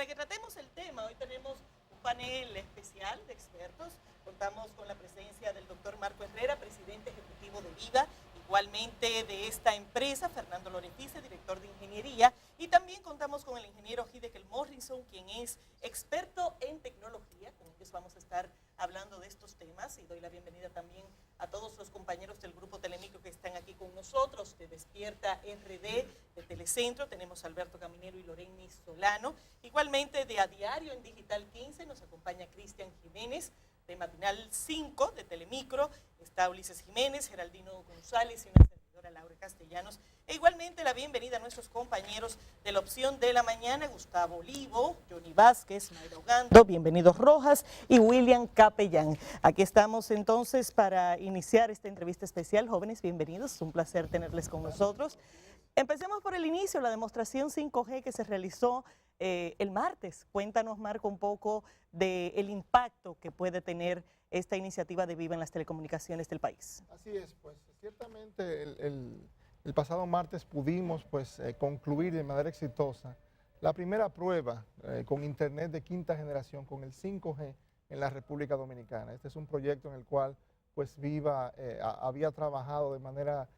para que tratemos el tema. Hoy tenemos un panel especial de expertos. Contamos con la presencia del doctor Marco Herrera, presidente ejecutivo de Viva, igualmente de esta empresa, Fernando Lorefice, director de ingeniería, y también contamos con el ingeniero Hideki Morrison, quien es experto en tecnología. Con ellos vamos a estar hablando de estos temas y doy la bienvenida también a todos los compañeros del Grupo Telemicro que están aquí con nosotros, de Despierta RD, de Telecentro, tenemos a Alberto Caminero y Loreni Solano. Igualmente de A Diario en Digital 15 nos acompaña Cristian Jiménez, de Matinal 5 de Telemicro, está Ulises Jiménez, Geraldino González y una servidora Laura Castellanos. E igualmente la bienvenida a nuestros compañeros de la opción de la mañana, Gustavo Olivo, Johnny Vázquez, Mayra Ogando, bienvenidos Rojas y William Capellán. Aquí estamos entonces para iniciar esta entrevista especial. Jóvenes, bienvenidos, es un placer tenerles con nosotros. Empecemos por el inicio, la demostración 5G que se realizó el martes. Cuéntanos, Marco, un poco del impacto que puede tener esta iniciativa de Viva en las telecomunicaciones del país. Así es, pues ciertamente el pasado martes pudimos concluir de manera exitosa la primera prueba con Internet de quinta generación, con el 5G en la República Dominicana. Este es un proyecto en el cual pues Viva había trabajado de manera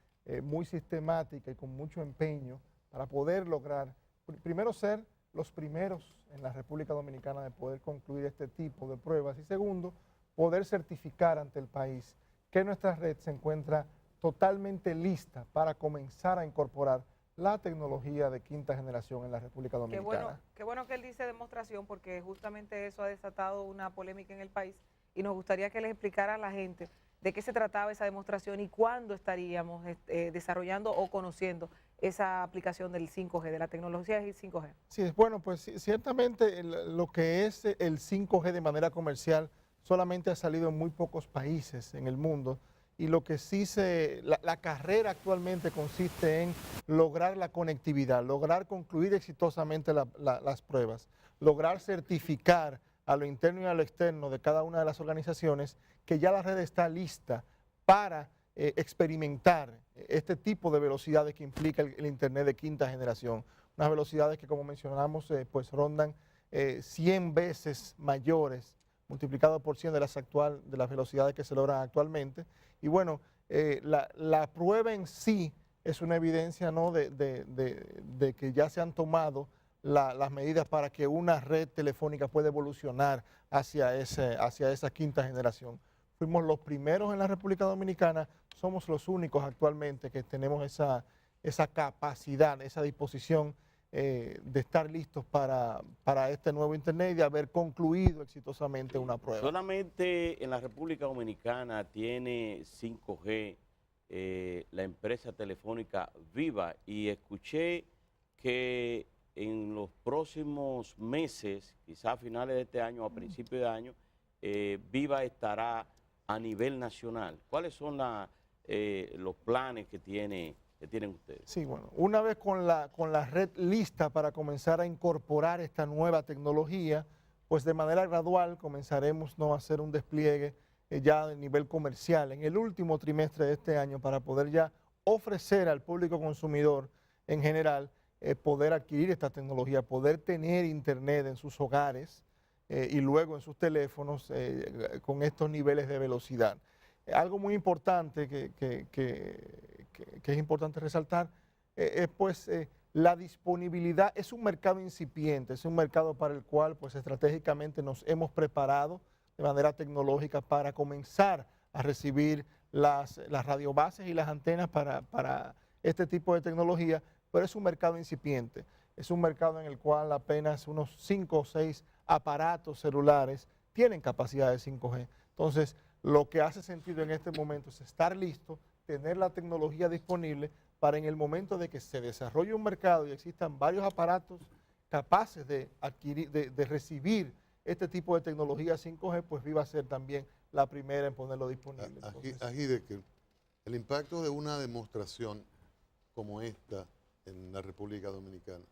muy sistemática y con mucho empeño para poder lograr, primero ser los primeros en la República Dominicana de poder concluir este tipo de pruebas y segundo, poder certificar ante el país que nuestra red se encuentra totalmente lista para comenzar a incorporar la tecnología de quinta generación en la República Dominicana. Qué bueno que él dice demostración, porque justamente eso ha desatado una polémica en el país y nos gustaría que les explicara a la gente de qué se trataba esa demostración y cuándo estaríamos desarrollando o conociendo esa aplicación del 5G, de la tecnología del 5G. Sí, bueno, pues ciertamente lo que es el 5G de manera comercial solamente ha salido en muy pocos países en el mundo y lo que sí la carrera actualmente consiste en lograr la conectividad, lograr concluir exitosamente las pruebas, lograr certificar a lo interno y a lo externo de cada una de las organizaciones que ya la red está lista para experimentar este tipo de velocidades que implica el Internet de quinta generación. Unas velocidades que, como mencionamos, pues rondan 100 veces mayores, multiplicado por 100 de las velocidades que se logran actualmente. Y bueno, la prueba en sí es una evidencia, ¿no?, de que ya se han tomado las medidas para que una red telefónica pueda evolucionar hacia esa quinta generación. Fuimos los primeros en la República Dominicana, somos los únicos actualmente que tenemos esa capacidad, esa disposición de estar listos para este nuevo Internet y de haber concluido exitosamente una prueba. Solamente en la República Dominicana tiene 5G la empresa telefónica Viva, y escuché que en los próximos meses, quizás a finales de este año o a principios de año, Viva estará a nivel nacional. ¿Cuáles son los planes que tienen ustedes? Sí, bueno, una vez con la red lista para comenzar a incorporar esta nueva tecnología, pues de manera gradual comenzaremos, ¿no?, a hacer un despliegue ya a nivel comercial en el último trimestre de este año para poder ya ofrecer al público consumidor en general poder adquirir esta tecnología, poder tener Internet en sus hogares y luego en sus teléfonos con estos niveles de velocidad. Algo muy importante que es importante resaltar es pues la disponibilidad. Es un mercado incipiente, es un mercado para el cual pues estratégicamente nos hemos preparado de manera tecnológica para comenzar a recibir las radiobases y las antenas para este tipo de tecnología, pero es un mercado incipiente, es un mercado en el cual apenas unos 5 o 6 aparatos celulares tienen capacidad de 5G. Entonces, lo que hace sentido en este momento es estar listo, tener la tecnología disponible para en el momento de que se desarrolle un mercado y existan varios aparatos capaces de adquirir, de recibir este tipo de tecnología 5G, pues Viva a ser también la primera en ponerlo disponible. Hideki, el impacto de una demostración como esta en la República Dominicana,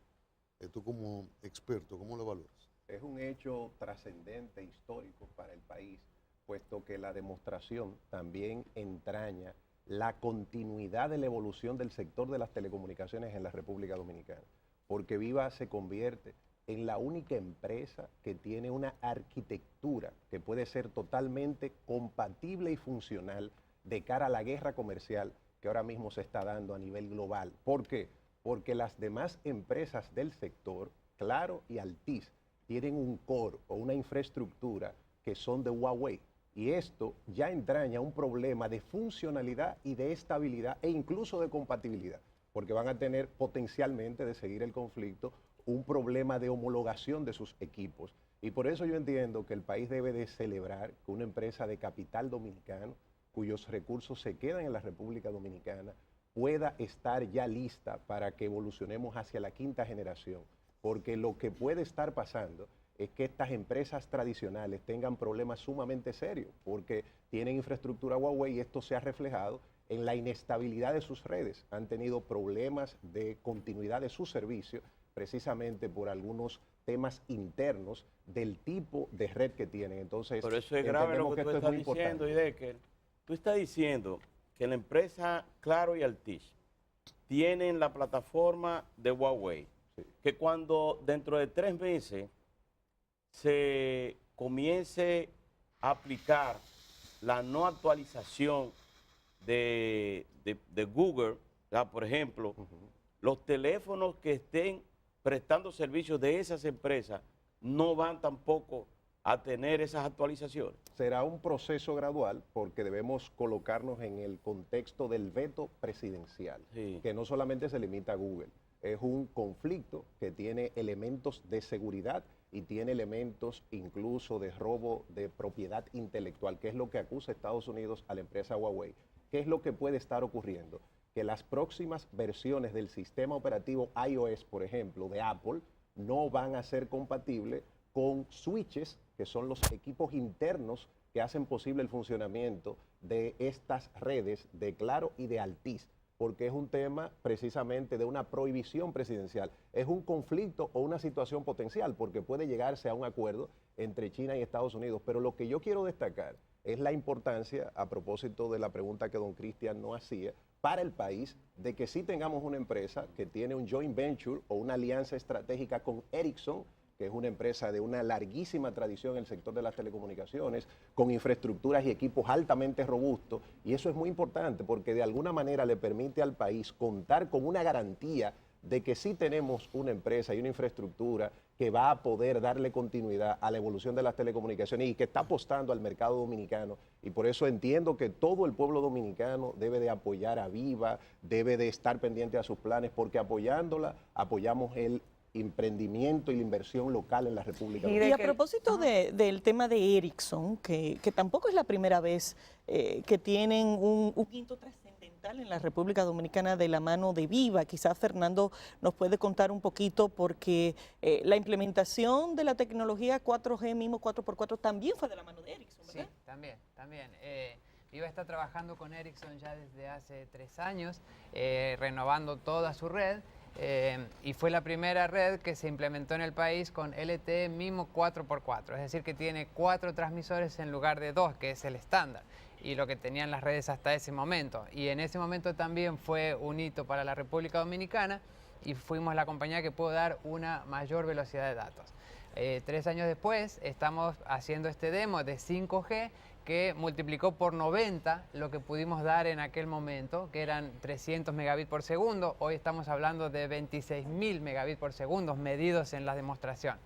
tú como experto, ¿cómo lo valoras? Es un hecho trascendente, histórico para el país, puesto que la demostración también entraña la continuidad de la evolución del sector de las telecomunicaciones en la República Dominicana, porque Viva se convierte en la única empresa que tiene una arquitectura que puede ser totalmente compatible y funcional de cara a la guerra comercial que ahora mismo se está dando a nivel global. ¿Por qué? Porque las demás empresas del sector, Claro y Altiz, tienen un core o una infraestructura que son de Huawei. Y esto ya entraña un problema de funcionalidad y de estabilidad e incluso de compatibilidad, porque van a tener potencialmente, de seguir el conflicto, un problema de homologación de sus equipos. Y por eso yo entiendo que el país debe de celebrar que una empresa de capital dominicano, cuyos recursos se quedan en la República Dominicana, pueda estar ya lista para que evolucionemos hacia la quinta generación. Porque lo que puede estar pasando es que estas empresas tradicionales tengan problemas sumamente serios, porque tienen infraestructura Huawei y esto se ha reflejado en la inestabilidad de sus redes. Han tenido problemas de continuidad de su servicio, precisamente por algunos temas internos del tipo de red que tienen. Entonces, por eso es grave lo que tú estás diciendo, Ideker. Tú estás diciendo que la empresa Claro y Altiz tienen la plataforma de Huawei, sí, que cuando dentro de 3 meses se comience a aplicar la no actualización de Google, por ejemplo, los teléfonos que estén prestando servicios de esas empresas no van tampoco a tener esas actualizaciones. Será un proceso gradual porque debemos colocarnos en el contexto del veto presidencial, sí, que no solamente se limita a Google, es un conflicto que tiene elementos de seguridad y tiene elementos incluso de robo de propiedad intelectual, que es lo que acusa Estados Unidos a la empresa Huawei. ¿Qué es lo que puede estar ocurriendo? Que las próximas versiones del sistema operativo iOS, por ejemplo, de Apple, no van a ser compatibles con switches, que son los equipos internos que hacen posible el funcionamiento de estas redes de Claro y de Altiz, porque es un tema precisamente de una prohibición presidencial. Es un conflicto o una situación potencial, porque puede llegarse a un acuerdo entre China y Estados Unidos. Pero lo que yo quiero destacar es la importancia, a propósito de la pregunta que don Cristian nos hacía, para el país, de que sí tengamos una empresa que tiene un joint venture o una alianza estratégica con Ericsson, que es una empresa de una larguísima tradición en el sector de las telecomunicaciones, con infraestructuras y equipos altamente robustos, y eso es muy importante porque de alguna manera le permite al país contar con una garantía de que sí tenemos una empresa y una infraestructura que va a poder darle continuidad a la evolución de las telecomunicaciones y que está apostando al mercado dominicano. Y por eso entiendo que todo el pueblo dominicano debe de apoyar a Viva, debe de estar pendiente a sus planes, porque apoyándola apoyamos el emprendimiento y la inversión local en la República Dominicana. Y a propósito del tema de Ericsson, que tampoco es la primera vez que tienen un quinto trascendental en la República Dominicana de la mano de Viva. Quizás Fernando nos puede contar un poquito, porque la implementación de la tecnología 4G, mismo 4x4, también fue de la mano de Ericsson, ¿verdad? Sí, también. Viva está trabajando con Ericsson ya desde hace 3 años, renovando toda su red. Y fue la primera red que se implementó en el país con LTE MIMO 4x4, es decir, que tiene 4 transmisores en lugar de 2, que es el estándar, y lo que tenían las redes hasta ese momento. Y en ese momento también fue un hito para la República Dominicana y fuimos la compañía que pudo dar una mayor velocidad de datos. 3 años después estamos haciendo este demo de 5G, que multiplicó por 90 lo que pudimos dar en aquel momento, que eran 300 megabits por segundo. Hoy estamos hablando de 26.000 megabits por segundo medidos en la demostración.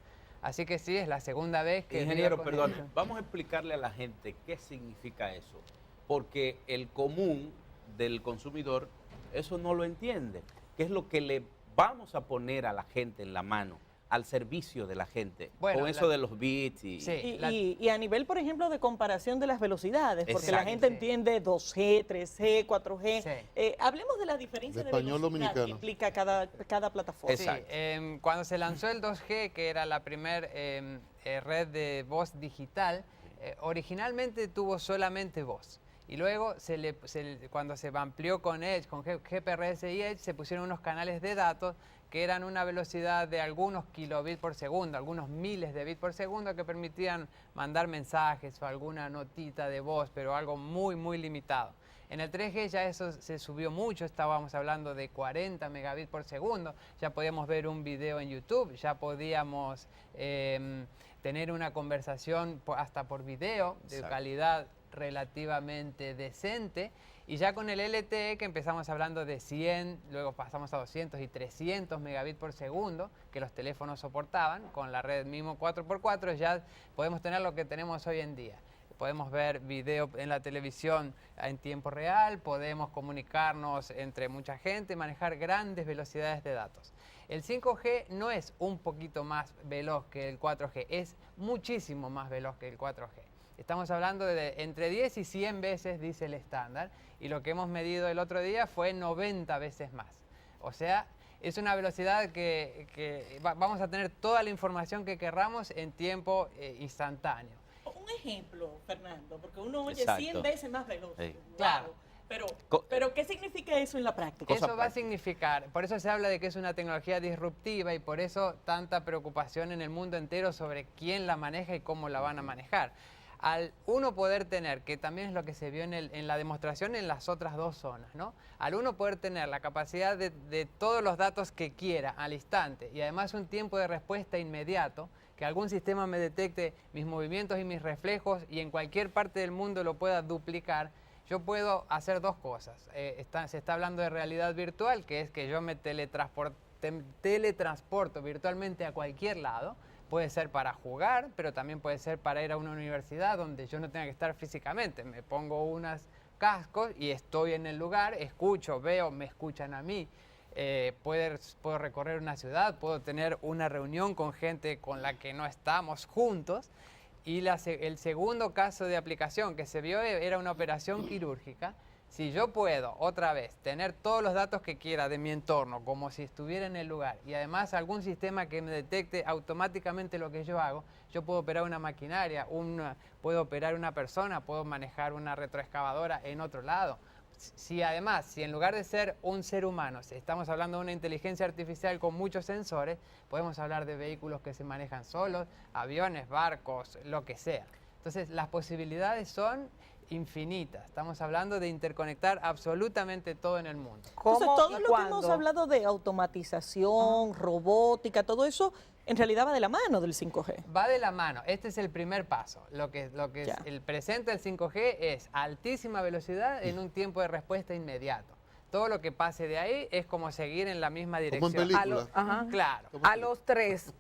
Así que sí, es la segunda vez que... Ingeniero, perdón, vamos a explicarle a la gente qué significa eso, porque el común del consumidor eso no lo entiende. ¿Qué es lo que le vamos a poner a la gente en la mano, al servicio de la gente, bueno, con eso de los bits? Y a nivel, por ejemplo, de comparación de las velocidades, porque la gente entiende 2G, 3G, 4G. Sí. Hablemos de la diferencia de velocidad que implica cada plataforma. Sí, cuando se lanzó el 2G, que era la primera red de voz digital, originalmente tuvo solamente voz. Y luego, cuando se amplió con Edge, con GPRS y Edge, se pusieron unos canales de datos que eran una velocidad de algunos kilobits por segundo, algunos miles de bits por segundo, que permitían mandar mensajes o alguna notita de voz, pero algo muy, muy limitado. En el 3G ya eso se subió mucho, estábamos hablando de 40 megabits por segundo, ya podíamos ver un video en YouTube, ya podíamos tener una conversación hasta por video de calidad relativamente decente, y ya con el LTE, que empezamos hablando de 100, luego pasamos a 200 y 300 megabits por segundo, que los teléfonos soportaban, con la red MIMO 4x4 ya podemos tener lo que tenemos hoy en día. Podemos ver video en la televisión en tiempo real, podemos comunicarnos entre mucha gente, manejar grandes velocidades de datos. El 5G no es un poquito más veloz que el 4G, es muchísimo más veloz que el 4G. Estamos hablando de entre 10 y 100 veces, dice el estándar, y lo que hemos medido el otro día fue 90 veces más. O sea, es una velocidad que vamos a tener toda la información que querramos en tiempo instantáneo. Un ejemplo, Fernando, porque uno oye Exacto. 100 veces más veloz. Sí. Claro. Pero ¿qué significa eso en la práctica? Eso va a significar, por eso se habla de que es una tecnología disruptiva y por eso tanta preocupación en el mundo entero sobre quién la maneja y cómo la van a manejar. Al uno poder tener, que también es lo que se vio en la demostración en las otras dos zonas, ¿no? Al uno poder tener la capacidad de todos los datos que quiera al instante y además un tiempo de respuesta inmediato, que algún sistema me detecte mis movimientos y mis reflejos y en cualquier parte del mundo lo pueda duplicar, yo puedo hacer dos cosas. Se está hablando de realidad virtual, que es que yo me teletransporto virtualmente a cualquier lado. Puede ser para jugar, pero también puede ser para ir a una universidad donde yo no tenga que estar físicamente. Me pongo unos cascos y estoy en el lugar, escucho, veo, me escuchan a mí. Puedo recorrer una ciudad, puedo tener una reunión con gente con la que no estamos juntos. Y el segundo caso de aplicación que se vio era una operación quirúrgica. Si yo puedo, otra vez, tener todos los datos que quiera de mi entorno, como si estuviera en el lugar, y además algún sistema que me detecte automáticamente lo que yo hago, yo puedo operar una maquinaria, puedo operar una persona, puedo manejar una retroexcavadora en otro lado. Si en lugar de ser un ser humano, estamos hablando de una inteligencia artificial con muchos sensores, podemos hablar de vehículos que se manejan solos, aviones, barcos, lo que sea. Entonces, las posibilidades son infinitas. Estamos hablando de interconectar absolutamente todo en el mundo. Entonces, todo lo que cuándo? hemos hablado de automatización, robótica, todo eso, en realidad va de la mano del 5G. Va de la mano. Este es el primer paso. Lo que es Ya. el presente del 5G es altísima velocidad en un tiempo de respuesta inmediato. Todo lo que pase de ahí es como seguir en la misma Como en dirección. película. Ajá. Claro. A los tres,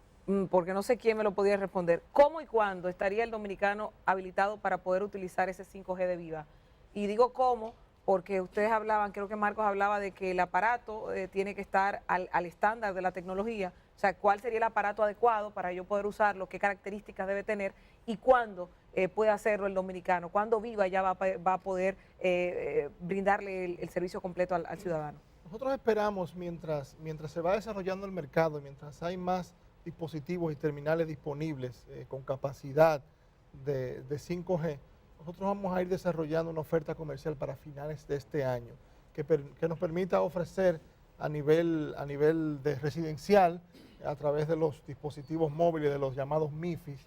porque no sé quién me lo podía responder, ¿cómo y cuándo estaría el dominicano habilitado para poder utilizar ese 5G de Viva? Y digo cómo, porque ustedes hablaban, creo que Marcos hablaba de que el aparato tiene que estar al estándar de la tecnología. O sea, ¿cuál sería el aparato adecuado para yo poder usarlo? ¿Qué características debe tener? ¿Y cuándo puede hacerlo el dominicano? ¿Cuándo Viva ya va a poder brindarle el servicio completo al ciudadano? Nosotros esperamos mientras se va desarrollando el mercado, mientras hay más dispositivos y terminales disponibles con capacidad de 5G, nosotros vamos a ir desarrollando una oferta comercial para finales de este año que nos permita ofrecer a nivel de residencial, a través de los dispositivos móviles, de los llamados MIFIs,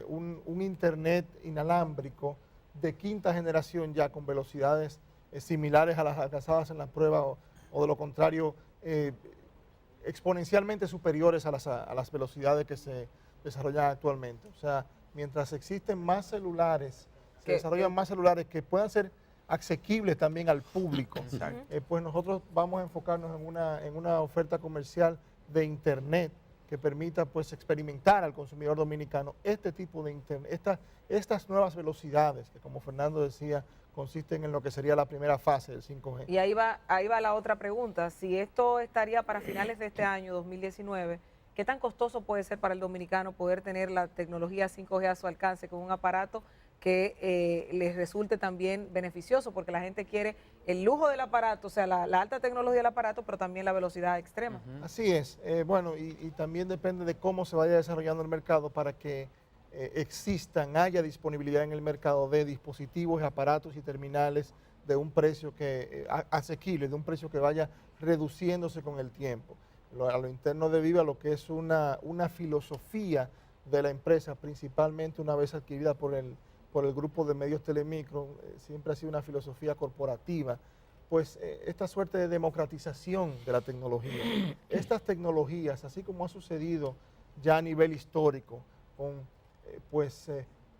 un internet inalámbrico de quinta generación ya con velocidades similares a las alcanzadas en la prueba o de lo contrario exponencialmente superiores a las velocidades que se desarrollan actualmente. O sea, mientras existen más celulares, se desarrollan más celulares que puedan ser asequibles también al público, pues nosotros vamos a enfocarnos en una oferta comercial de internet que permita pues experimentar al consumidor dominicano este tipo de internet, estas nuevas velocidades que, como Fernando decía, consisten en lo que sería la primera fase del 5G. Y ahí va la otra pregunta. Si esto estaría para finales de este año, 2019, ¿qué tan costoso puede ser para el dominicano poder tener la tecnología 5G a su alcance con un aparato que les resulte también beneficioso? Porque la gente quiere el lujo del aparato, o sea, la alta tecnología del aparato, pero también la velocidad extrema. Así es. Bueno, y también depende de cómo se vaya desarrollando el mercado para que haya disponibilidad en el mercado de dispositivos, aparatos y terminales de un precio asequible, de un precio que vaya reduciéndose con el tiempo. A lo interno de Viva, lo que es una filosofía de la empresa, principalmente una vez adquirida por por el grupo de medios Telemicro, siempre ha sido una filosofía corporativa, pues esta suerte de democratización de la tecnología. Estas tecnologías, así como ha sucedido ya a nivel histórico, con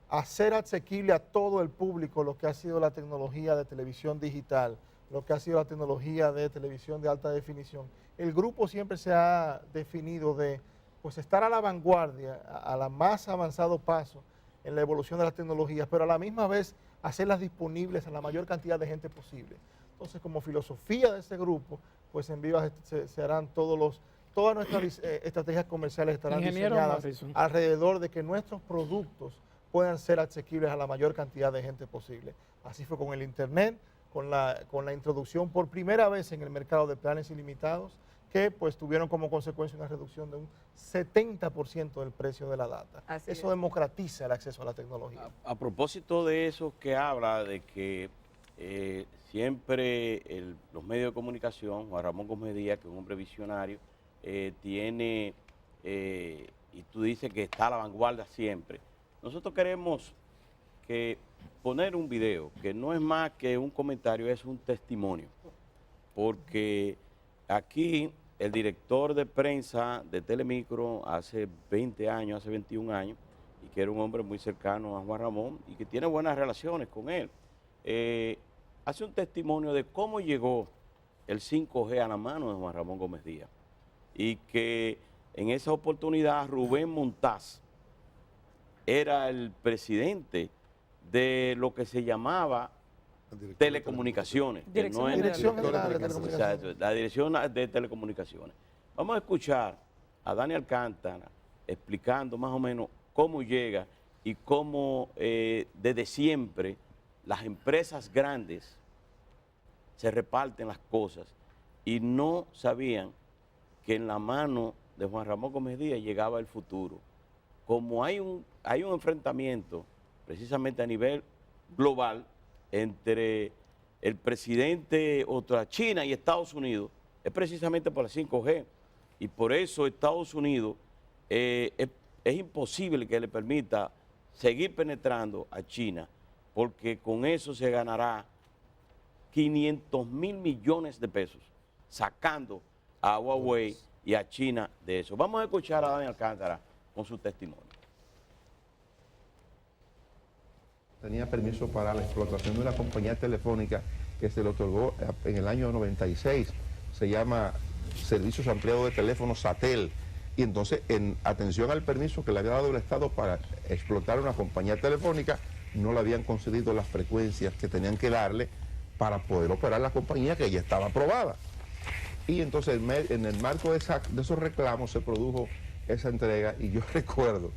hacer asequible a todo el público lo que ha sido la tecnología de televisión digital, lo que ha sido la tecnología de televisión de alta definición. El grupo siempre se ha definido de estar a la vanguardia, a la más avanzado paso en la evolución de las tecnologías, pero a la misma vez hacerlas disponibles a la mayor cantidad de gente posible. Entonces, como filosofía de ese grupo, pues en Viva se harán todas nuestras estrategias comerciales estarán diseñadas alrededor de que nuestros productos puedan ser asequibles a la mayor cantidad de gente posible. Así fue con el Internet, con la introducción por primera vez en el mercado de planes ilimitados, que pues tuvieron como consecuencia una reducción de un 70% del precio de la data. Eso democratiza el acceso a la tecnología. A propósito de eso que habla de que siempre los medios de comunicación, Juan Ramón Gómez Díaz, que es un hombre visionario, tiene, y tú dices que está a la vanguardia siempre. Nosotros queremos poner un video que no es más que un comentario, es un testimonio, porque aquí el director de prensa de Telemicro hace 20 años, hace 21 años, y que era un hombre muy cercano a Juan Ramón y que tiene buenas relaciones con él, hace un testimonio de cómo llegó el 5G a la mano de Juan Ramón Gómez Díaz, y que en esa oportunidad Rubén Montaz era el presidente de lo que se llamaba telecomunicaciones. Dirección General de Telecomunicaciones. La Dirección de Telecomunicaciones. Vamos a escuchar a Dani Alcántara explicando más o menos cómo llega y cómo desde siempre las empresas grandes se reparten las cosas y no sabían que en la mano de Juan Ramón Gómez Díaz llegaba el futuro. Como hay un enfrentamiento precisamente a nivel global entre el presidente, otra China y Estados Unidos, es precisamente por la 5G. Y por eso Estados Unidos es imposible que le permita seguir penetrando a China, porque con eso se ganará 500 mil millones de pesos, sacando a Huawei y a China de eso. Vamos a escuchar a Dani Alcántara con su testimonio. Tenía permiso para la explotación de una compañía telefónica que se le otorgó en el año 96. Se llama Servicios Ampliados de Teléfono Satel. Y entonces, en atención al permiso que le había dado el Estado para explotar una compañía telefónica, no le habían concedido las frecuencias que tenían que darle para poder operar la compañía que ya estaba aprobada. Y entonces, en el marco de esos reclamos se produjo esa entrega, y yo recuerdo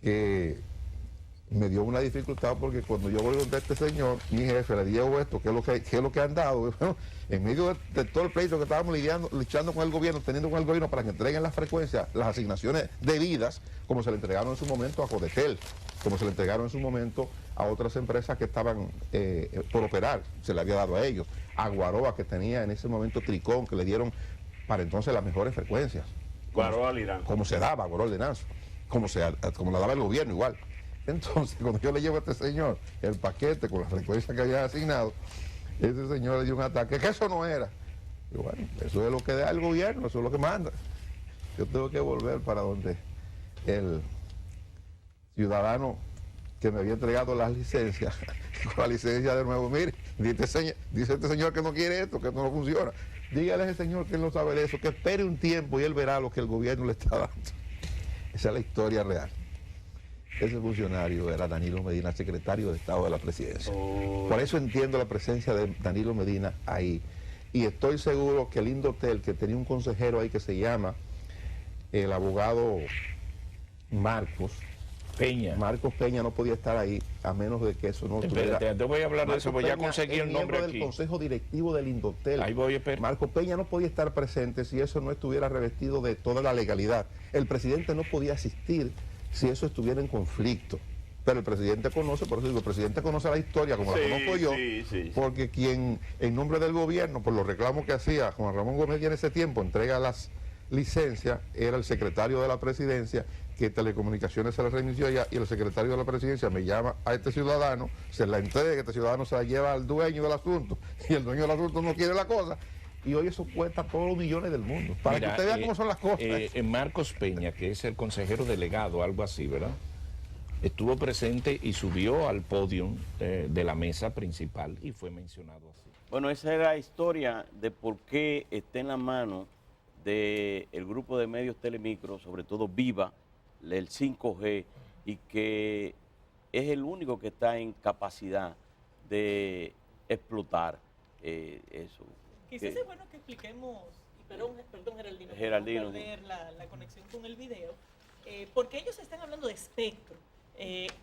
que me dio una dificultad porque cuando yo voy donde este señor, mi jefe, le digo esto, ¿qué es lo que han dado? Bueno, en medio de todo el pleito que estábamos luchando con el gobierno, teniendo con el gobierno para que entreguen las frecuencias, las asignaciones debidas, como se le entregaron en su momento a Codetel, como se le entregaron en su momento a otras empresas que estaban por operar, se le había dado a ellos, a Guaroa, que tenía en ese momento Tricón, que le dieron para entonces las mejores frecuencias. Guaroa Lirán. Como se daba, Guaroa Lirán, como la daba el gobierno igual. Entonces, cuando yo le llevo a este señor el paquete con la frecuencia que había asignado, ese señor le dio un ataque, que eso no era. Y bueno, eso es lo que da el gobierno, eso es lo que manda. Yo tengo que volver para donde el ciudadano que me había entregado las licencias, con la licencia de nuevo, mire, dice este señor que no quiere esto, que esto no funciona. Dígale a ese señor que él no sabe de eso, que espere un tiempo y él verá lo que el gobierno le está dando. Esa es la historia real. Ese funcionario era Danilo Medina, secretario de Estado de la Presidencia. Por eso entiendo la presencia de Danilo Medina ahí. Y estoy seguro que el Indotel, que tenía un consejero ahí que se llama el abogado Marcos Peña, no podía estar ahí a menos de que eso no estuviera. Te voy a hablar de eso, porque ya conseguí el nombre aquí. Del consejo directivo del Indotel. Ahí voy a esperar. Marcos Peña no podía estar presente si eso no estuviera revestido de toda la legalidad. El presidente no podía asistir si eso estuviera en conflicto. Pero el presidente conoce, por eso digo, el presidente conoce la historia como la conozco yo, porque quien en nombre del gobierno, por los reclamos que hacía Juan Ramón Gómez en ese tiempo, entrega las licencia era el secretario de la presidencia, que Telecomunicaciones se la reinició allá, y el secretario de la presidencia me llama a este ciudadano, se la entrega, este ciudadano se la lleva al dueño del asunto, y el dueño del asunto no quiere la cosa, y hoy eso cuesta todos los millones del mundo. Para Mira, que usted vea cómo son las cosas. Marcos Peña, que es el consejero delegado, algo así, ¿verdad? Estuvo presente y subió al podio de la mesa principal y fue mencionado así. Bueno, esa era la historia de por qué está en la mano del grupo de medios Telemicro, sobre todo Viva, el 5G, y que es el único que está en capacidad de explotar eso. Quizás es bueno que expliquemos, y perdón Geraldino, Geraldino, ver la conexión con el video, porque ellos están hablando de espectro.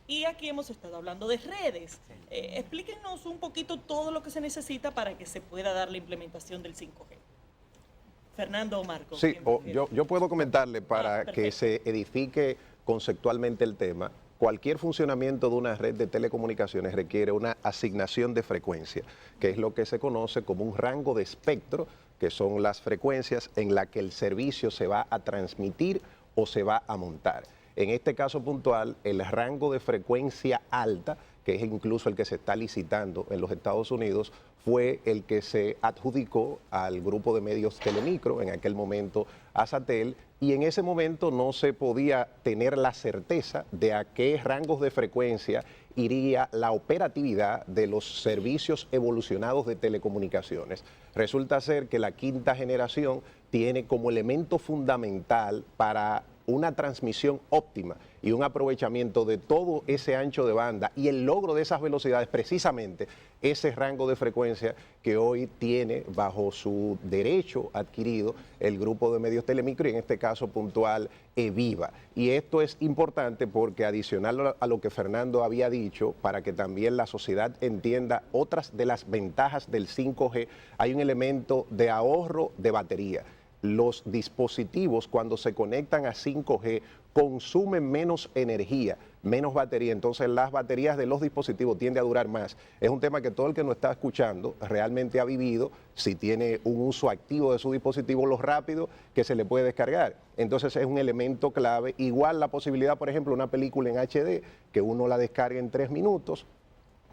Y aquí hemos estado hablando de redes. Explíquenos un poquito todo lo que se necesita para que se pueda dar la implementación del 5G. Fernando o Marco. Sí, yo puedo comentarle para que se edifique conceptualmente el tema. Cualquier funcionamiento de una red de telecomunicaciones requiere una asignación de frecuencia, que es lo que se conoce como un rango de espectro, que son las frecuencias en las que el servicio se va a transmitir o se va a montar. En este caso puntual, el rango de frecuencia alta, que es incluso el que se está licitando en los Estados Unidos, fue el que se adjudicó al grupo de medios Telemicro, en aquel momento Azatel, y en ese momento no se podía tener la certeza de a qué rangos de frecuencia iría la operatividad de los servicios evolucionados de telecomunicaciones. Resulta ser que la quinta generación tiene como elemento fundamental para una transmisión óptima y un aprovechamiento de todo ese ancho de banda y el logro de esas velocidades, precisamente ese rango de frecuencia que hoy tiene bajo su derecho adquirido el grupo de medios Telemicro, y en este caso puntual Viva. Y esto es importante porque, adicional a lo que Fernando había dicho, para que también la sociedad entienda otras de las ventajas del 5G, hay un elemento de ahorro de batería. Los dispositivos, cuando se conectan a 5G, consumen menos energía, menos batería, entonces las baterías de los dispositivos tienden a durar más. Es un tema que todo el que nos está escuchando realmente ha vivido, si tiene un uso activo de su dispositivo, lo rápido que se le puede descargar. Entonces es un elemento clave. Igual la posibilidad, por ejemplo, una película en HD, que uno la descargue en 3 minutos,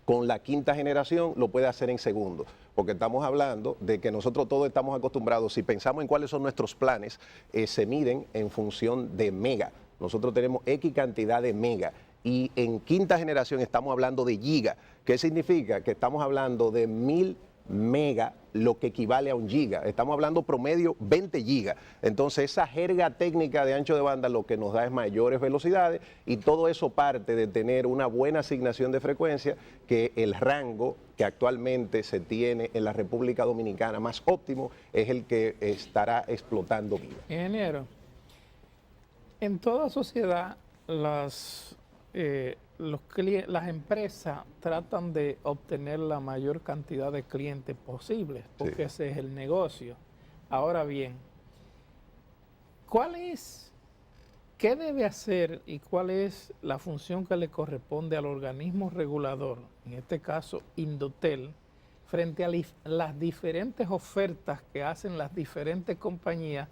con la quinta generación lo puede hacer en segundos, porque estamos hablando de que nosotros todos estamos acostumbrados, si pensamos en cuáles son nuestros planes, se miden en función de mega. Nosotros tenemos X cantidad de mega, y en quinta generación estamos hablando de giga. ¿Qué significa? Que estamos hablando de 1000 mega, lo que equivale a 1 giga. Estamos hablando promedio 20 gigas. Entonces esa jerga técnica de ancho de banda lo que nos da es mayores velocidades, y todo eso parte de tener una buena asignación de frecuencia, que el rango que actualmente se tiene en la República Dominicana más óptimo es el que estará explotando Viva. Ingeniero, en toda sociedad las empresas tratan de obtener la mayor cantidad de clientes posibles, porque ese es el negocio. Ahora bien, ¿qué debe hacer y cuál es la función que le corresponde al organismo regulador, en este caso Indotel, frente a las diferentes ofertas que hacen las diferentes compañías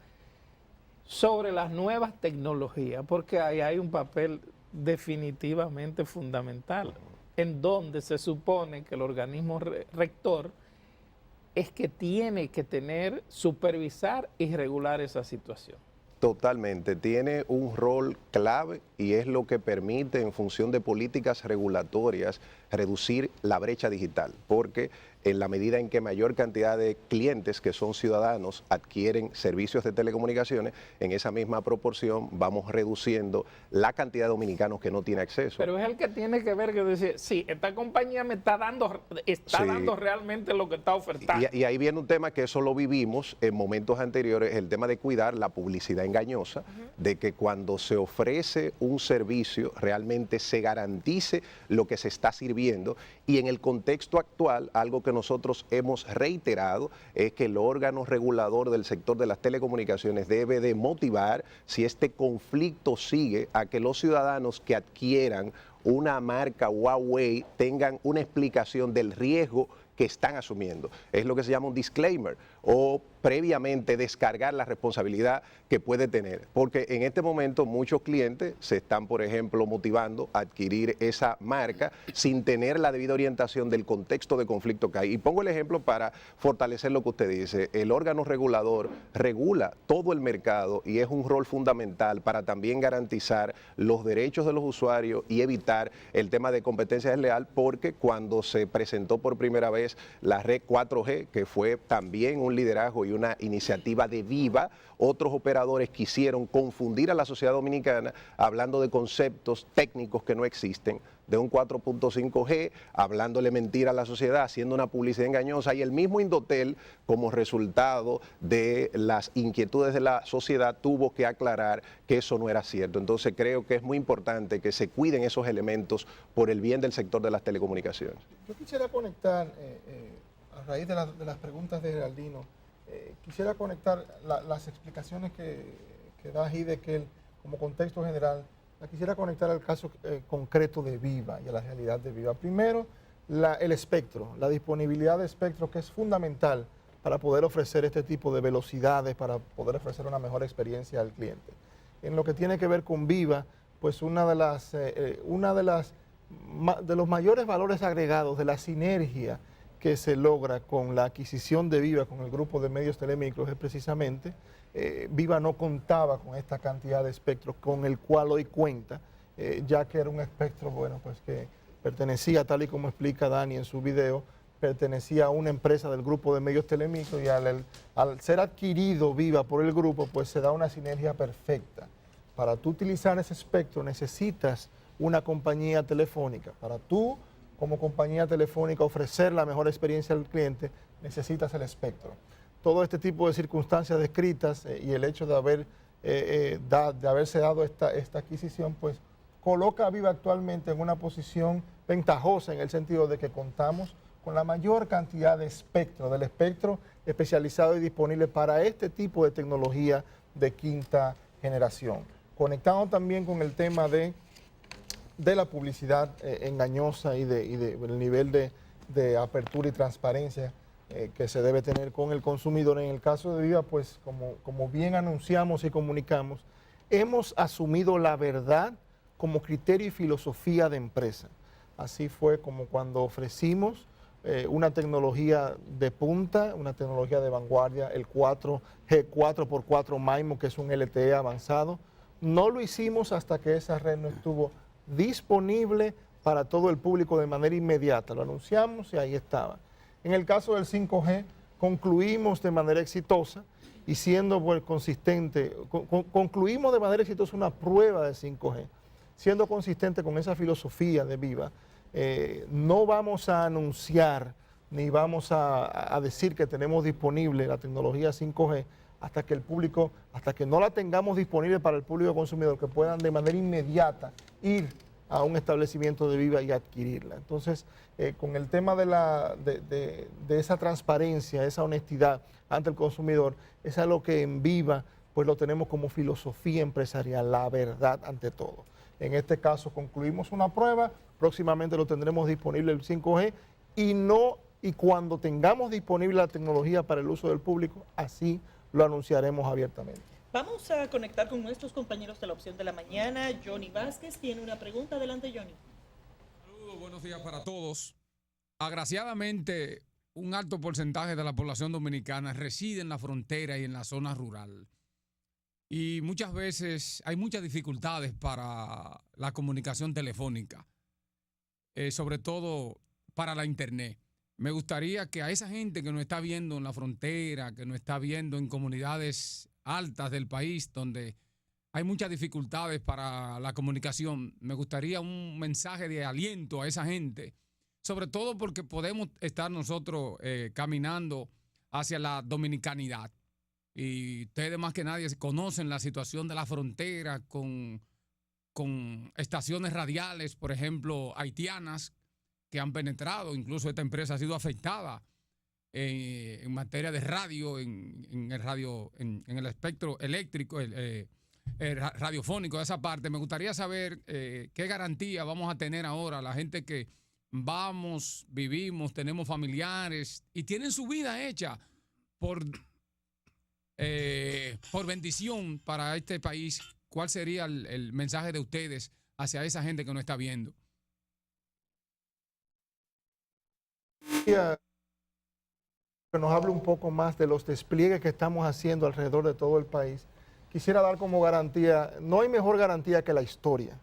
sobre las nuevas tecnologías? Porque ahí hay un papel definitivamente fundamental, en donde se supone que el organismo rector es que tiene que supervisar y regular esa situación. Totalmente, tiene un rol clave y es lo que permite, en función de políticas regulatorias, reducir la brecha digital, porque en la medida en que mayor cantidad de clientes que son ciudadanos adquieren servicios de telecomunicaciones, en esa misma proporción vamos reduciendo la cantidad de dominicanos que no tiene acceso. Pero es el que tiene que ver, que decir, sí, esta compañía me está dando realmente lo que está ofertando. Y ahí viene un tema que eso lo vivimos en momentos anteriores, el tema de cuidar la publicidad engañosa, de que cuando se ofrece un servicio realmente se garantice lo que se está sirviendo, y en el contexto actual, algo que nosotros hemos reiterado es que el órgano regulador del sector de las telecomunicaciones debe de motivar, si este conflicto sigue, a que los ciudadanos que adquieran una marca Huawei tengan una explicación del riesgo que están asumiendo. Es lo que se llama un disclaimer. o previamente descargar la responsabilidad que puede tener. Porque en este momento muchos clientes se están, por ejemplo, motivando a adquirir esa marca sin tener la debida orientación del contexto de conflicto que hay. Y pongo el ejemplo para fortalecer lo que usted dice. El órgano regulador regula todo el mercado y es un rol fundamental para también garantizar los derechos de los usuarios y evitar el tema de competencia desleal, porque cuando se presentó por primera vez la red 4G, que fue también un liderazgo y una iniciativa de Viva, otros operadores quisieron confundir a la sociedad dominicana hablando de conceptos técnicos que no existen, de un 4.5G, hablándole mentira a la sociedad, haciendo una publicidad engañosa, y el mismo Indotel, como resultado de las inquietudes de la sociedad, tuvo que aclarar que eso no era cierto. Entonces creo que es muy importante que se cuiden esos elementos por el bien del sector de las telecomunicaciones. Yo quisiera conectar, a raíz de las preguntas de Geraldino, quisiera conectar las explicaciones que da Hidekel como contexto general, la quisiera conectar al caso concreto de Viva y a la realidad de Viva. Primero, el espectro, la disponibilidad de espectro, que es fundamental para poder ofrecer este tipo de velocidades, para poder ofrecer una mejor experiencia al cliente. En lo que tiene que ver con Viva, pues uno de los mayores valores agregados de la sinergia que se logra con la adquisición de Viva, con el grupo de medios telemicros, es precisamente, Viva no contaba con esta cantidad de espectro con el cual hoy cuenta, ya que era un espectro, bueno, pues que pertenecía, tal y como explica Dani en su video, pertenecía a una empresa del grupo de medios telemicros, y al ser adquirido Viva por el grupo, pues se da una sinergia perfecta. Para tú utilizar ese espectro necesitas una compañía telefónica. Para tú, como compañía telefónica, ofrecer la mejor experiencia al cliente, necesitas el espectro. Todo este tipo de circunstancias descritas y el hecho de haberse dado esta adquisición, pues coloca a Viva actualmente en una posición ventajosa, en el sentido de que contamos con la mayor cantidad de espectro, del espectro especializado y disponible para este tipo de tecnología de quinta generación. Conectado también con el tema de la publicidad engañosa y del nivel de apertura y transparencia que se debe tener con el consumidor. En el caso de Viva, pues como bien anunciamos y comunicamos, hemos asumido la verdad como criterio y filosofía de empresa. Así fue como cuando ofrecimos una tecnología de punta, una tecnología de vanguardia, el 4G 4x4 MIMO, que es un LTE avanzado. No lo hicimos hasta que esa red no estuvo disponible para todo el público de manera inmediata. Lo anunciamos y ahí estaba. En el caso del 5G, concluimos de manera exitosa y siendo pues, consistente, concluimos de manera exitosa una prueba de 5G, siendo consistente con esa filosofía de Viva. No vamos a anunciar ni vamos a decir que tenemos disponible la tecnología 5G hasta que no la tengamos disponible para el público consumidor, que puedan de manera inmediata ir a un establecimiento de Viva y adquirirla. Entonces, con el tema de esa transparencia, esa honestidad ante el consumidor, es algo que en Viva pues lo tenemos como filosofía empresarial, la verdad ante todo. En este caso concluimos una prueba, próximamente lo tendremos disponible el 5G y cuando tengamos disponible la tecnología para el uso del público, así lo anunciaremos abiertamente. Vamos a conectar con nuestros compañeros de la opción de la mañana. Johnny Vázquez tiene una pregunta. Adelante, Johnny. Saludos, buenos días para todos. Agraciadamente, un alto porcentaje de la población dominicana reside en la frontera y en la zona rural. Y muchas veces hay muchas dificultades para la comunicación telefónica, sobre todo para la internet. Me gustaría que a esa gente que nos está viendo en la frontera, que nos está viendo en comunidades altas del país donde hay muchas dificultades para la comunicación, me gustaría un mensaje de aliento a esa gente, sobre todo porque podemos estar nosotros caminando hacia la dominicanidad. Y ustedes más que nadie conocen la situación de la frontera con estaciones radiales, por ejemplo, haitianas, que han penetrado. Incluso esta empresa ha sido afectada en materia de radio, en el espectro eléctrico, radiofónico de esa parte. Me gustaría saber qué garantía vamos a tener ahora la gente que vivimos, tenemos familiares y tienen su vida hecha por bendición para este país, ¿cuál sería el mensaje de ustedes hacia esa gente que no está viendo? Que nos hable un poco más de los despliegues que estamos haciendo alrededor de todo el país. Quisiera dar como garantía, no hay mejor garantía que la historia.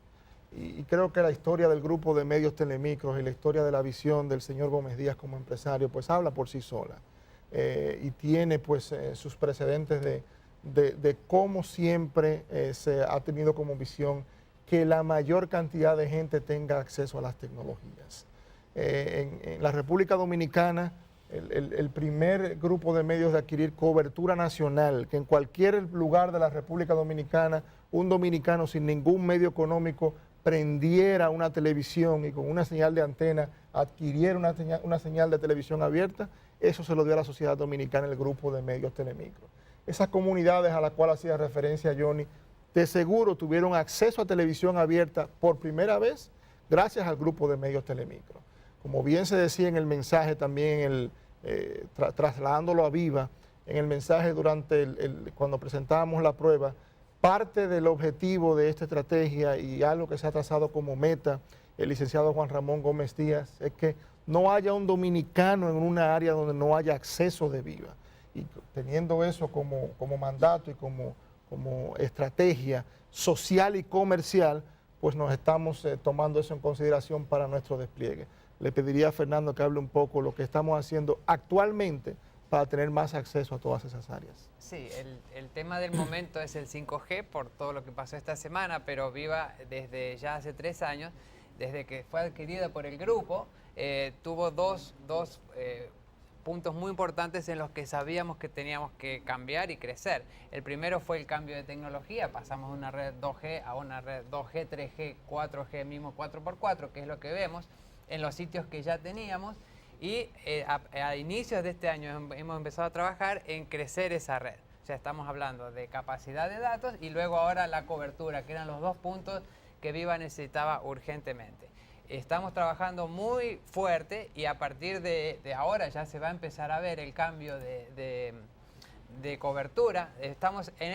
Y creo que la historia del grupo de medios Telemicros y la historia de la visión del señor Gómez Díaz como empresario, pues habla por sí sola. Y tiene pues sus precedentes de cómo siempre se ha tenido como visión que la mayor cantidad de gente tenga acceso a las tecnologías. En la República Dominicana, el primer grupo de medios de adquirir cobertura nacional, que en cualquier lugar de la República Dominicana, un dominicano sin ningún medio económico prendiera una televisión y con una señal de antena adquiriera una señal de televisión abierta, eso se lo dio a la sociedad dominicana el grupo de medios Telemicro. Esas comunidades a las cuales hacía referencia Johnny, de seguro tuvieron acceso a televisión abierta por primera vez gracias al grupo de medios Telemicro. Como bien se decía en el mensaje también, trasladándolo a Viva, en el mensaje cuando presentábamos la prueba, parte del objetivo de esta estrategia y algo que se ha trazado como meta el licenciado Juan Ramón Gómez Díaz es que no haya un dominicano en una área donde no haya acceso de Viva. Y teniendo eso como mandato y como estrategia social y comercial, pues nos estamos tomando eso en consideración para nuestro despliegue. Le pediría a Fernando que hable un poco lo que estamos haciendo actualmente para tener más acceso a todas esas áreas. Sí, el tema del momento es el 5G por todo lo que pasó esta semana, pero Viva desde ya hace 3 años, desde que fue adquirida por el grupo, tuvo dos puntos muy importantes en los que sabíamos que teníamos que cambiar y crecer. El primero fue el cambio de tecnología, pasamos de una red 2G a una red 2G, 3G, 4G, mismo 4x4, que es lo que vemos en los sitios que ya teníamos. Y a inicios de este año hemos empezado a trabajar en crecer esa red. O sea, estamos hablando de capacidad de datos y luego ahora la cobertura, que eran los 2 puntos que Viva necesitaba urgentemente. Estamos trabajando muy fuerte y a partir de ahora ya se va a empezar a ver el cambio de cobertura.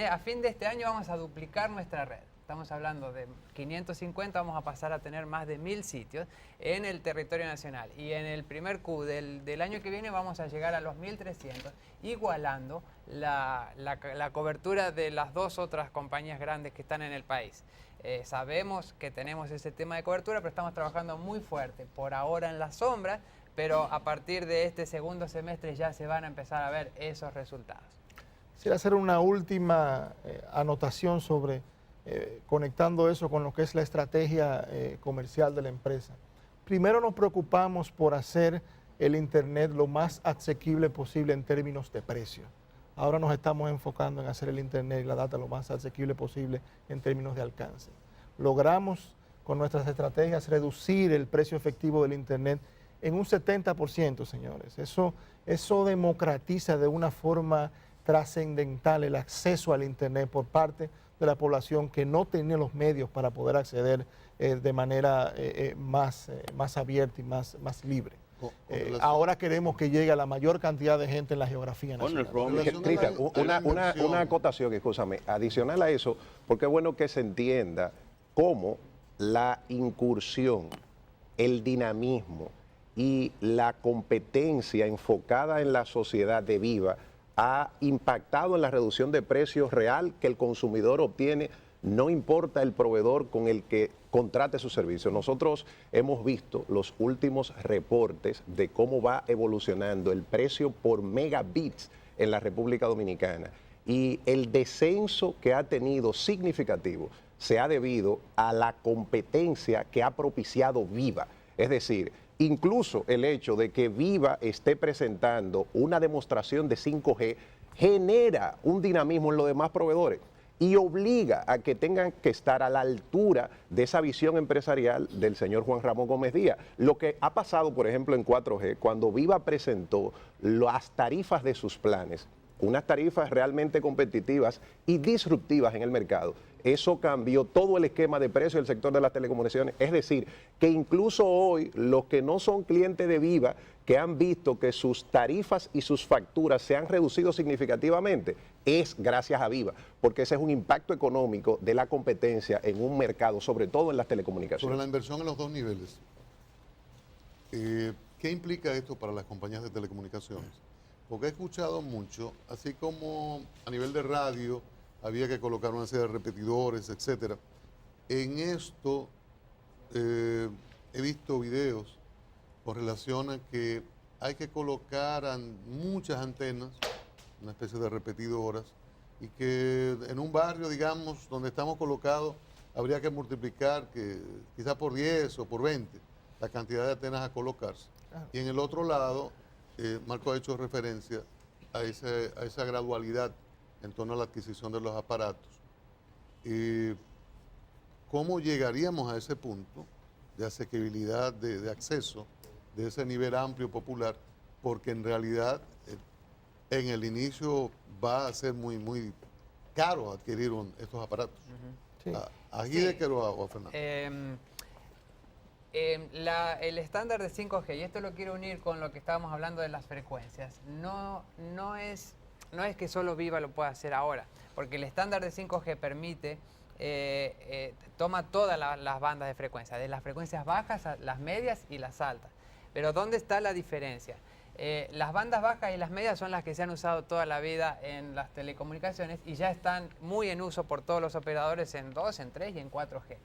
A fin de este año vamos a duplicar nuestra red. Estamos hablando de 550, vamos a pasar a tener más de 1000 sitios en el territorio nacional. Y en el primer Q del año que viene vamos a llegar a los 1300, igualando la cobertura de las 2 otras compañías grandes que están en el país. Sabemos que tenemos ese tema de cobertura, pero estamos trabajando muy fuerte, por ahora en las sombras, pero a partir de este segundo semestre ya se van a empezar a ver esos resultados. Quisiera hacer una última anotación sobre... conectando eso con lo que es la estrategia comercial de la empresa. Primero nos preocupamos por hacer el Internet lo más asequible posible en términos de precio. Ahora nos estamos enfocando en hacer el Internet y la data lo más asequible posible en términos de alcance. Logramos con nuestras estrategias reducir el precio efectivo del Internet en un 70%, señores. Eso democratiza de una forma trascendental el acceso al Internet por parte de la población que no tenía los medios para poder acceder de manera más abierta y más libre. Ahora queremos que llegue a la mayor cantidad de gente en la geografía nacional. Cristian, una acotación, escúchame, adicional a eso, porque es bueno que se entienda cómo la incursión, el dinamismo y la competencia enfocada en la sociedad de Viva ha impactado en la reducción de precios real que el consumidor obtiene, no importa el proveedor con el que contrate su servicio. Nosotros hemos visto los últimos reportes de cómo va evolucionando el precio por megabits en la República Dominicana y el descenso que ha tenido significativo se ha debido a la competencia que ha propiciado Viva. Es decir, incluso el hecho de que Viva esté presentando una demostración de 5G genera un dinamismo en los demás proveedores y obliga a que tengan que estar a la altura de esa visión empresarial del señor Juan Ramón Gómez Díaz. Lo que ha pasado, por ejemplo, en 4G, cuando Viva presentó las tarifas de sus planes, unas tarifas realmente competitivas y disruptivas en el mercado, eso cambió todo el esquema de precios del sector de las telecomunicaciones. Es decir, que incluso hoy los que no son clientes de Viva, que han visto que sus tarifas y sus facturas se han reducido significativamente, es gracias a Viva, porque ese es un impacto económico de la competencia en un mercado, sobre todo en las telecomunicaciones. Sobre la inversión en los dos niveles, ¿qué implica esto para las compañías de telecomunicaciones? Porque he escuchado mucho, así como a nivel de radio había que colocar una serie de repetidores, etcétera. En esto he visto videos con relación a que hay que colocar muchas antenas, una especie de repetidoras, y que en un barrio, digamos, donde estamos colocados, habría que multiplicar quizás por 10 o por 20 la cantidad de antenas a colocarse. Claro. Y en el otro lado, Marco ha hecho referencia a esa gradualidad en torno a la adquisición de los aparatos. ¿Cómo llegaríamos a ese punto de asequibilidad, de acceso, de ese nivel amplio popular? Porque en realidad en el inicio va a ser muy, muy caro adquirir estos aparatos. Sí. ¿A Gideker o a Fernando? El estándar de 5G, y esto lo quiero unir con lo que estábamos hablando de las frecuencias, no es que solo Viva lo pueda hacer ahora, porque el estándar de 5G permite, toma todas las bandas de frecuencia, de las frecuencias bajas a las medias y las altas. Pero ¿dónde está la diferencia? Las bandas bajas y las medias son las que se han usado toda la vida en las telecomunicaciones y ya están muy en uso por todos los operadores en 2, en 3 y en 4G.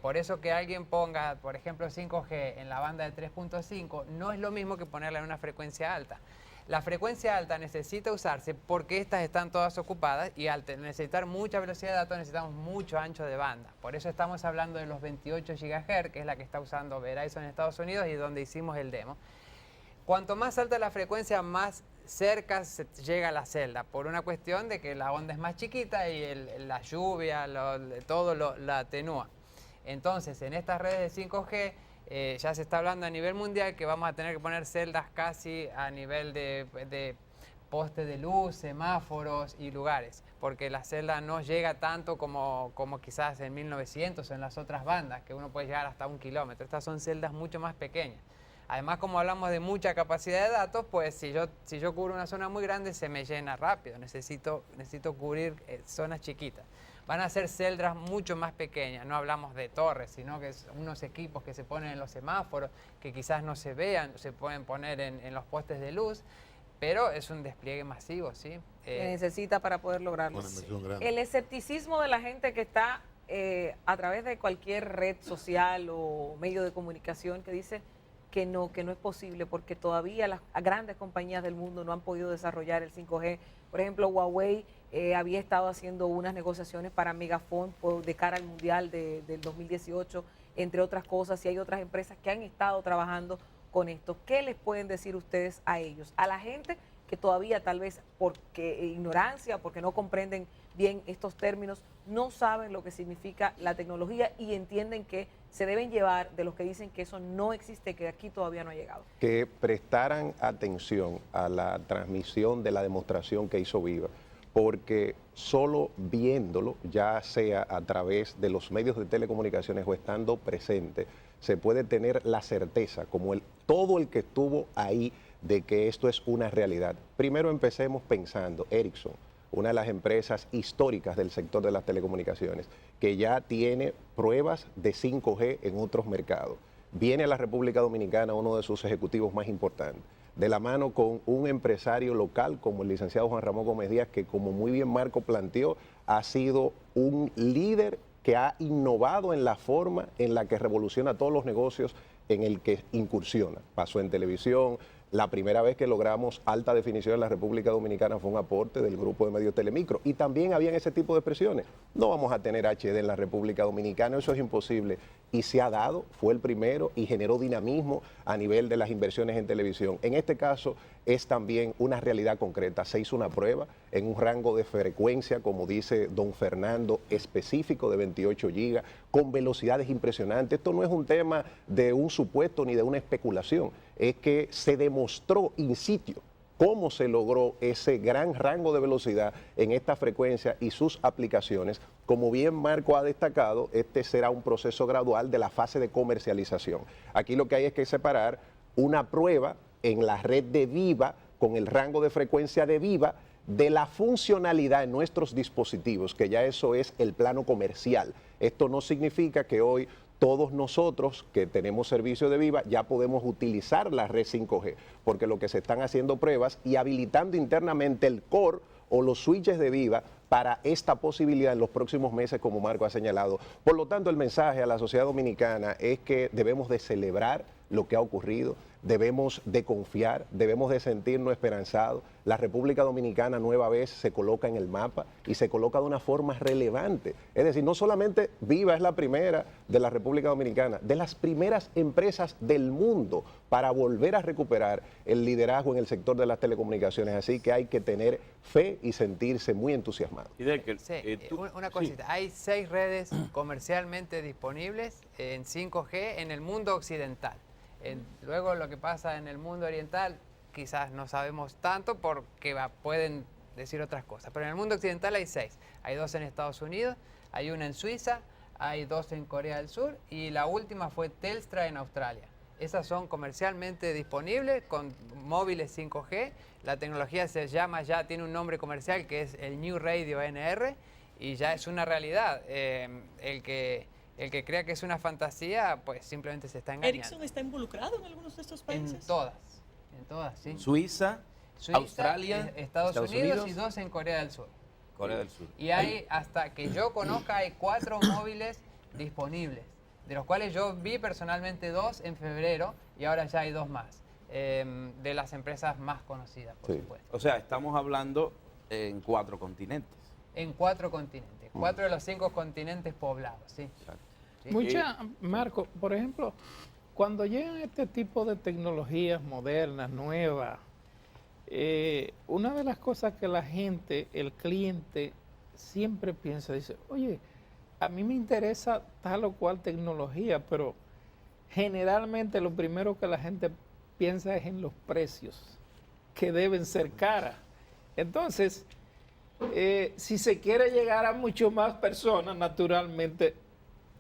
Por eso que alguien ponga, por ejemplo, 5G en la banda de 3.5 no es lo mismo que ponerla en una frecuencia alta. La frecuencia alta necesita usarse porque estas están todas ocupadas y al necesitar mucha velocidad de datos necesitamos mucho ancho de banda. Por eso estamos hablando de los 28 GHz, que es la que está usando Verizon en Estados Unidos y donde hicimos el demo. Cuanto más alta la frecuencia, más cerca se llega a la celda, por una cuestión de que la onda es más chiquita y la lluvia, todo la atenúa. Entonces, en estas redes de 5G, ya se está hablando a nivel mundial que vamos a tener que poner celdas casi a nivel de poste de luz, semáforos y lugares, porque la celda no llega tanto como quizás en 1900 en las otras bandas, que uno puede llegar hasta 1 kilómetro. Estas son celdas mucho más pequeñas. Además, como hablamos de mucha capacidad de datos, pues si yo cubro una zona muy grande se me llena rápido, necesito cubrir zonas chiquitas. Van a ser celdas mucho más pequeñas, no hablamos de torres, sino que es unos equipos que se ponen en los semáforos, que quizás no se vean, se pueden poner en los postes de luz, pero es un despliegue masivo, ¿sí? Que necesita para poder lograrlo. Sí. El escepticismo de la gente que está a través de cualquier red social o medio de comunicación que dice que no es posible porque todavía las grandes compañías del mundo no han podido desarrollar el 5G. Por ejemplo, Huawei había estado haciendo unas negociaciones para Megafon de cara al Mundial del 2018, entre otras cosas, y hay otras empresas que han estado trabajando con esto. ¿Qué les pueden decir ustedes a ellos? A la gente que todavía tal vez porque ignorancia, porque no comprenden bien estos términos, no saben lo que significa la tecnología y entienden que se deben llevar de los que dicen que eso no existe, que aquí todavía no ha llegado. Que prestaran atención a la transmisión de la demostración que hizo Viva, porque solo viéndolo, ya sea a través de los medios de telecomunicaciones o estando presente, se puede tener la certeza, como todo el que estuvo ahí, de que esto es una realidad. Primero empecemos pensando, Ericsson, una de las empresas históricas del sector de las telecomunicaciones, que ya tiene pruebas de 5G en otros mercados. Viene a la República Dominicana uno de sus ejecutivos más importantes, de la mano con un empresario local como el licenciado Juan Ramón Gómez Díaz, que como muy bien Marco planteó, ha sido un líder que ha innovado en la forma en la que revoluciona todos los negocios en el que incursiona. Pasó en televisión. La primera vez que logramos alta definición en la República Dominicana fue un aporte del grupo de medios Telemicro. Y también habían ese tipo de presiones. No vamos a tener HD en la República Dominicana, eso es imposible. Y se ha dado, fue el primero y generó dinamismo a nivel de las inversiones en televisión. En este caso es también una realidad concreta. Se hizo una prueba en un rango de frecuencia, como dice don Fernando, específico de 28 gigas, con velocidades impresionantes. Esto no es un tema de un supuesto ni de una especulación. Es que se demostró in situ cómo se logró ese gran rango de velocidad en esta frecuencia y sus aplicaciones. Como bien Marco ha destacado, este será un proceso gradual de la fase de comercialización. Aquí lo que hay es que separar una prueba en la red de Viva con el rango de frecuencia de Viva de la funcionalidad en nuestros dispositivos, que ya eso es el plano comercial. Esto no significa que hoy todos nosotros que tenemos servicio de Viva ya podemos utilizar la red 5G, porque lo que se están haciendo pruebas y habilitando internamente el core o los switches de Viva para esta posibilidad en los próximos meses, como Marco ha señalado. Por lo tanto, el mensaje a la sociedad dominicana es que debemos de celebrar lo que ha ocurrido, debemos de confiar, debemos de sentirnos esperanzados. La República Dominicana nueva vez se coloca en el mapa y se coloca de una forma relevante. Es decir, no solamente Viva es la primera de la República Dominicana, de las primeras empresas del mundo para volver a recuperar el liderazgo en el sector de las telecomunicaciones. Así que hay que tener fe y sentirse muy entusiasmado. Una cosita, hay 6 redes comercialmente disponibles en 5G en el mundo occidental. Luego lo que pasa en el mundo oriental quizás no sabemos tanto porque pueden decir otras cosas, pero en el mundo occidental hay 6. Hay 2 en Estados Unidos, hay 1 en Suiza, hay 2 en Corea del Sur y la última fue Telstra en Australia. Esas son comercialmente disponibles con móviles 5G. La tecnología se llama, ya tiene un nombre comercial que es el New Radio NR y ya es una realidad. El que crea que es una fantasía, pues simplemente se está engañando. ¿Ericsson está involucrado en algunos de estos países? En todas, sí. Suiza, Australia, Estados Unidos y 2 en Corea del Sur. Corea del Sur. Y hay, hasta que yo conozca, hay 4 móviles disponibles, de los cuales yo vi personalmente 2 en febrero y ahora ya hay 2 más, de las empresas más conocidas, por supuesto. O sea, estamos hablando en 4 continentes. En 4 continentes, 4 de los 5 continentes poblados, sí. Exacto. Marco, por ejemplo, cuando llegan este tipo de tecnologías modernas, nuevas, una de las cosas que la gente, el cliente, siempre piensa, dice, oye, a mí me interesa tal o cual tecnología, pero generalmente lo primero que la gente piensa es en los precios, que deben ser caras. Entonces, si se quiere llegar a mucho más personas, naturalmente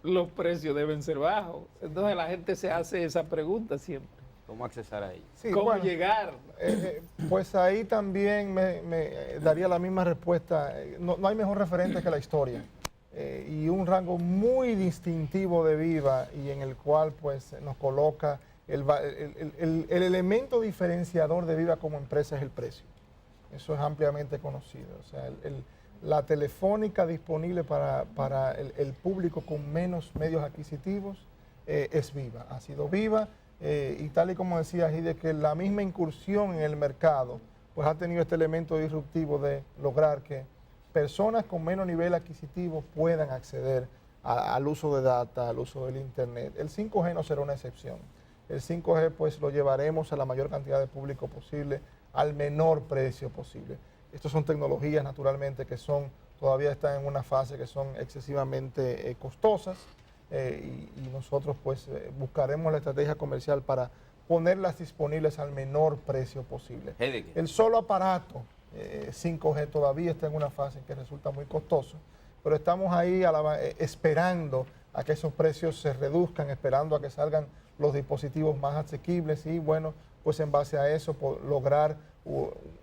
los precios deben ser bajos. Entonces la gente se hace esa pregunta siempre. ¿Cómo accesar a ellos? Sí, ¿Cómo bueno, llegar? Pues ahí también me daría la misma respuesta. No hay mejor referente que la historia. Y un rango muy distintivo de Viva y en el cual pues nos coloca el elemento diferenciador de Viva como empresa es el precio. Eso es ampliamente conocido. O sea, la telefónica disponible para el público con menos medios adquisitivos es Viva. Ha sido Viva y tal y como decía Gide, que la misma incursión en el mercado pues ha tenido este elemento disruptivo de lograr que personas con menos nivel adquisitivo puedan acceder al uso de data, al uso del internet. El 5G no será una excepción. El 5G pues lo llevaremos a la mayor cantidad de público posible, al menor precio posible. Estas son tecnologías naturalmente que todavía están en una fase que son excesivamente costosas y nosotros pues buscaremos la estrategia comercial para ponerlas disponibles al menor precio posible. El solo aparato 5G todavía está en una fase en que resulta muy costoso, pero estamos ahí esperando a que esos precios se reduzcan, esperando a que salgan los dispositivos más asequibles y bueno, pues en base a eso lograr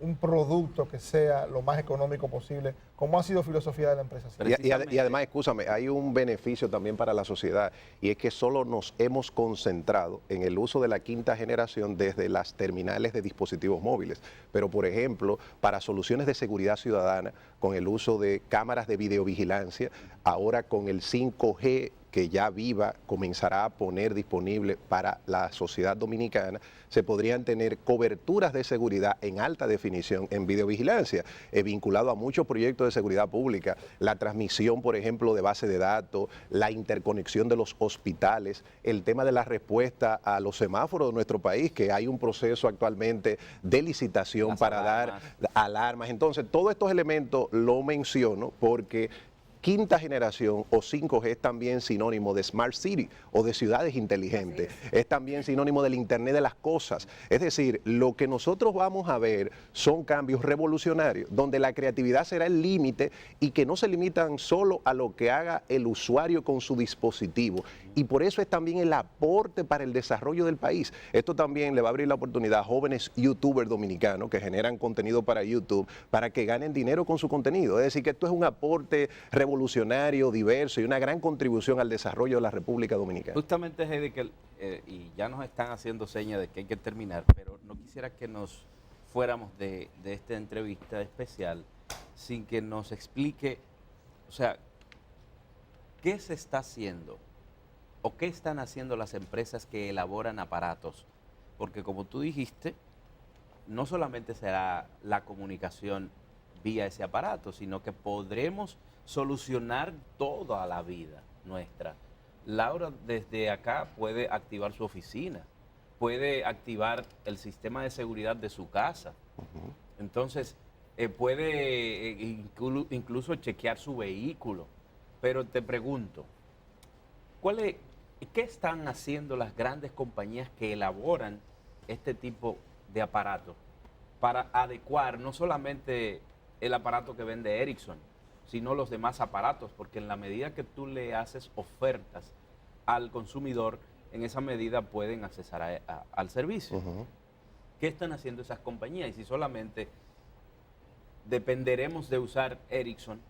un producto que sea lo más económico posible, como ha sido filosofía de la empresa. Y además, escúchame, hay un beneficio también para la sociedad y es que solo nos hemos concentrado en el uso de la 5ª generación desde las terminales de dispositivos móviles. Pero, por ejemplo, para soluciones de seguridad ciudadana, con el uso de cámaras de videovigilancia, ahora con el 5G que ya Viva comenzará a poner disponible para la sociedad dominicana, se podrían tener coberturas de seguridad en alta definición en videovigilancia, vinculado a muchos proyectos de seguridad pública, la transmisión, por ejemplo, de base de datos, la interconexión de los hospitales, el tema de la respuesta a los semáforos de nuestro país, que hay un proceso actualmente de licitación para dar alarmas. Entonces, todos estos elementos lo menciono porque quinta generación o 5G es también sinónimo de Smart City o de ciudades inteligentes. Es también sinónimo del Internet de las cosas. Es decir, lo que nosotros vamos a ver son cambios revolucionarios, donde la creatividad será el límite y que no se limitan solo a lo que haga el usuario con su dispositivo. Y por eso es también el aporte para el desarrollo del país. Esto también le va a abrir la oportunidad a jóvenes youtubers dominicanos que generan contenido para YouTube para que ganen dinero con su contenido. Es decir, que esto es un aporte revolucionario, diverso y una gran contribución al desarrollo de la República Dominicana. Justamente, Heidi, y ya nos están haciendo señas de que hay que terminar, pero no quisiera que nos fuéramos de esta entrevista especial sin que nos explique, o sea, ¿qué se está haciendo o qué están haciendo las empresas que elaboran aparatos? Porque como tú dijiste, no solamente será la comunicación vía ese aparato, sino que podremos solucionar toda la vida nuestra. Laura desde acá puede activar su oficina, puede activar el sistema de seguridad de su casa. Entonces, puede incluso chequear su vehículo. Pero te pregunto, ¿qué están haciendo las grandes compañías que elaboran este tipo de aparatos para adecuar no solamente el aparato que vende Ericsson, sino los demás aparatos? Porque en la medida que tú le haces ofertas al consumidor, en esa medida pueden accesar al servicio. ¿Qué están haciendo esas compañías? Y si solamente dependeremos de usar Ericsson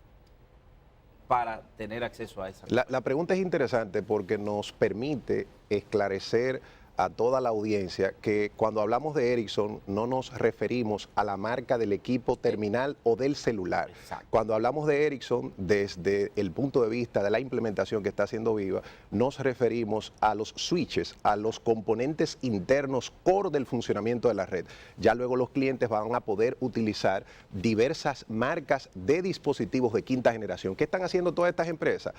para tener acceso a esa. La pregunta es interesante porque nos permite esclarecer a toda la audiencia que cuando hablamos de Ericsson no nos referimos a la marca del equipo terminal o del celular. Exacto. Cuando hablamos de Ericsson, desde el punto de vista de la implementación que está haciendo Viva, nos referimos a los switches, a los componentes internos core del funcionamiento de la red. Ya luego los clientes van a poder utilizar diversas marcas de dispositivos de quinta generación. ¿Qué están haciendo todas estas empresas?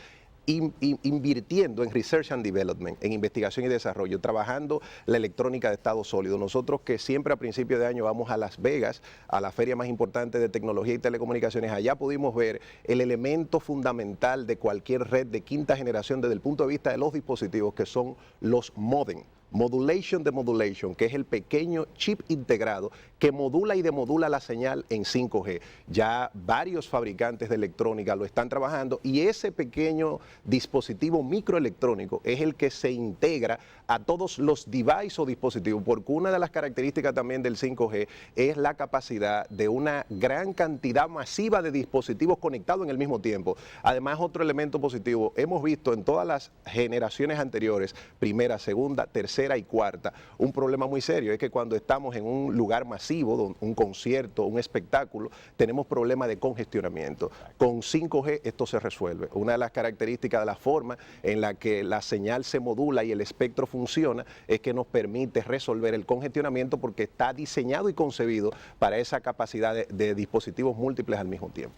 Invirtiendo en Research and Development, en investigación y desarrollo, trabajando la electrónica de estado sólido. Nosotros que siempre a principio de año vamos a Las Vegas, a la feria más importante de tecnología y telecomunicaciones, allá pudimos ver el elemento fundamental de cualquier red de quinta generación desde el punto de vista de los dispositivos, que son los modem. Modulation de modulation, que es el pequeño chip integrado que modula y demodula la señal en 5G. Ya varios fabricantes de electrónica lo están trabajando y ese pequeño dispositivo microelectrónico es el que se integra a todos los devices o dispositivos, porque una de las características también del 5G es la capacidad de una gran cantidad masiva de dispositivos conectados en el mismo tiempo. Además, otro elemento positivo, hemos visto en todas las generaciones anteriores, primera, segunda, tercera y cuarta, un problema muy serio, es que cuando estamos en un lugar masivo, un concierto, un espectáculo, tenemos problemas de congestionamiento. Con 5G esto se resuelve. Una de las características de la forma en la que la señal se modula y el espectro funciona es que nos permite resolver el congestionamiento porque está diseñado y concebido para esa capacidad de dispositivos múltiples al mismo tiempo.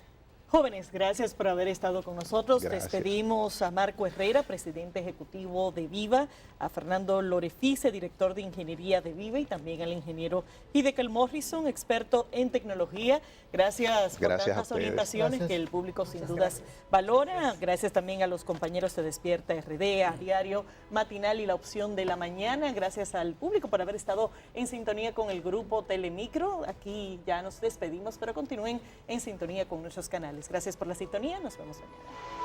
Jóvenes, gracias por haber estado con nosotros. Gracias. Despedimos a Marco Herrera, presidente ejecutivo de Viva, a Fernando Lorefice, director de ingeniería de Viva, y también al ingeniero Hideki Morrison, experto en tecnología. Gracias por tantas orientaciones que el público sin dudas valora. Gracias también a los compañeros de Despierta RD, a Diario Matinal y La Opción de la Mañana. Gracias al público por haber estado en sintonía con el grupo Telemicro. Aquí ya nos despedimos, pero continúen en sintonía con nuestros canales. Gracias por la sintonía. Nos vemos mañana.